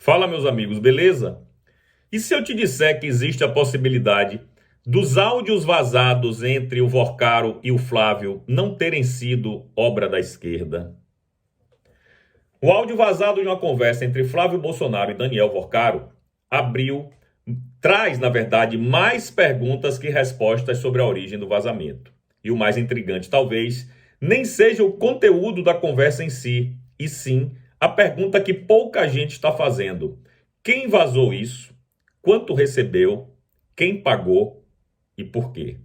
Fala, meus amigos, beleza? E se eu te disser que existe a possibilidade dos áudios vazados entre o Vorcaro e o Flávio não terem sido obra da esquerda? O áudio vazado de uma conversa entre Flávio Bolsonaro e Daniel Vorcaro traz, na verdade, mais perguntas que respostas sobre a origem do vazamento. E o mais intrigante, talvez, nem seja o conteúdo da conversa em si, e sim a pergunta que pouca gente está fazendo: quem vazou isso? Quanto recebeu? Quem pagou? E por quê?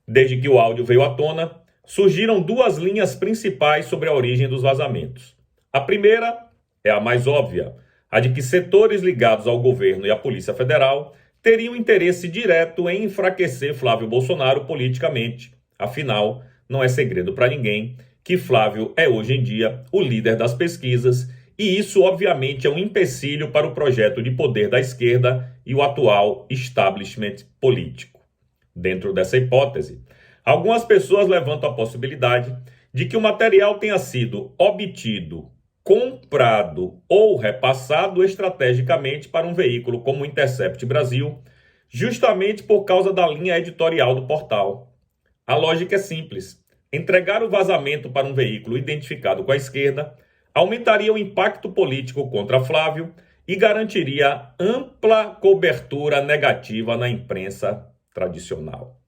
Desde que o áudio veio à tona, surgiram duas linhas principais sobre a origem dos vazamentos. A primeira é a mais óbvia, a de que setores ligados ao governo e à Polícia Federal teriam interesse direto em enfraquecer Flávio Bolsonaro politicamente. Afinal, não é segredo para ninguém que Flávio é hoje em dia o líder das pesquisas, e isso obviamente é um empecilho para o projeto de poder da esquerda e o atual establishment político. Dentro dessa hipótese, algumas pessoas levantam a possibilidade de que o material tenha sido obtido, comprado ou repassado estrategicamente para um veículo como o Intercept Brasil, justamente por causa da linha editorial do portal. A lógica é simples: entregar o vazamento para um veículo identificado com a esquerda aumentaria o impacto político contra Flávio e garantiria ampla cobertura negativa na imprensa tradicional.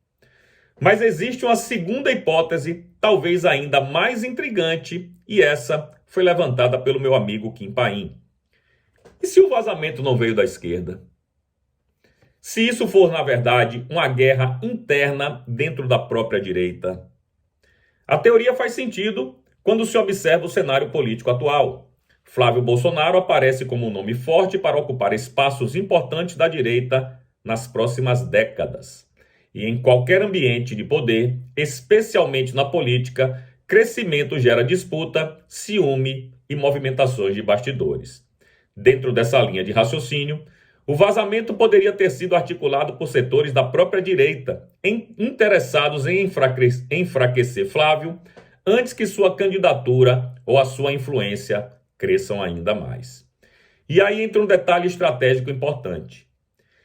Mas existe uma segunda hipótese, talvez ainda mais intrigante, e essa foi levantada pelo meu amigo Kim Paim. E se o vazamento não veio da esquerda? Se isso for, na verdade, uma guerra interna dentro da própria direita? A teoria faz sentido quando se observa o cenário político atual. Flávio Bolsonaro aparece como um nome forte para ocupar espaços importantes da direita nas próximas décadas. E em qualquer ambiente de poder, especialmente na política, crescimento gera disputa, ciúme e movimentações de bastidores. Dentro dessa linha de raciocínio, o vazamento poderia ter sido articulado por setores da própria direita, interessados em enfraquecer Flávio, antes que sua candidatura ou a sua influência cresçam ainda mais. E aí entra um detalhe estratégico importante.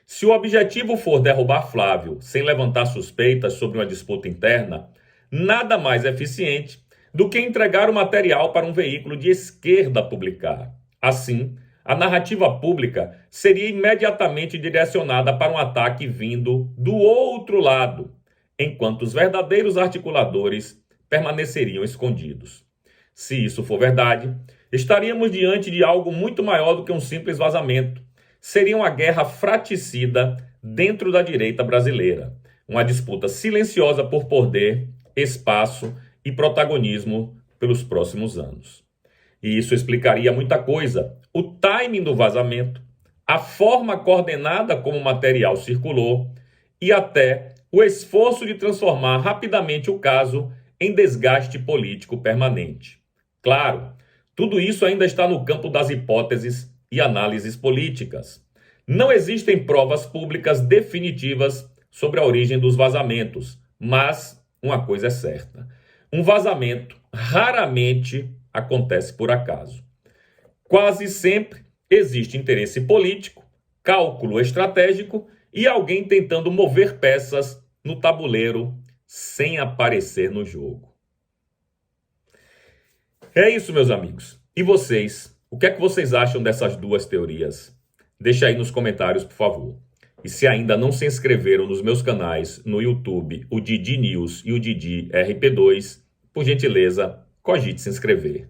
Se o objetivo for derrubar Flávio sem levantar suspeitas sobre uma disputa interna, nada mais eficiente do que entregar o material para um veículo de esquerda publicar. Assim, a narrativa pública seria imediatamente direcionada para um ataque vindo do outro lado, enquanto os verdadeiros articuladores permaneceriam escondidos. Se isso for verdade, estaríamos diante de algo muito maior do que um simples vazamento. Seria uma guerra fraticida dentro da direita brasileira, uma disputa silenciosa por poder, espaço e protagonismo pelos próximos anos. E isso explicaria muita coisa: o timing do vazamento, a forma coordenada como o material circulou e até o esforço de transformar rapidamente o caso em desgaste político permanente. Claro, tudo isso ainda está no campo das hipóteses e análises políticas. Não existem provas públicas definitivas sobre a origem dos vazamentos, mas uma coisa é certa: um vazamento raramente acontece por acaso. Quase sempre existe interesse político, cálculo estratégico e alguém tentando mover peças no tabuleiro sem aparecer no jogo. É isso, meus amigos. E vocês? O que é que vocês acham dessas duas teorias? Deixa aí nos comentários, por favor. E se ainda não se inscreveram nos meus canais no YouTube, o Didi News e o Didi RP2, por gentileza, cogite se inscrever.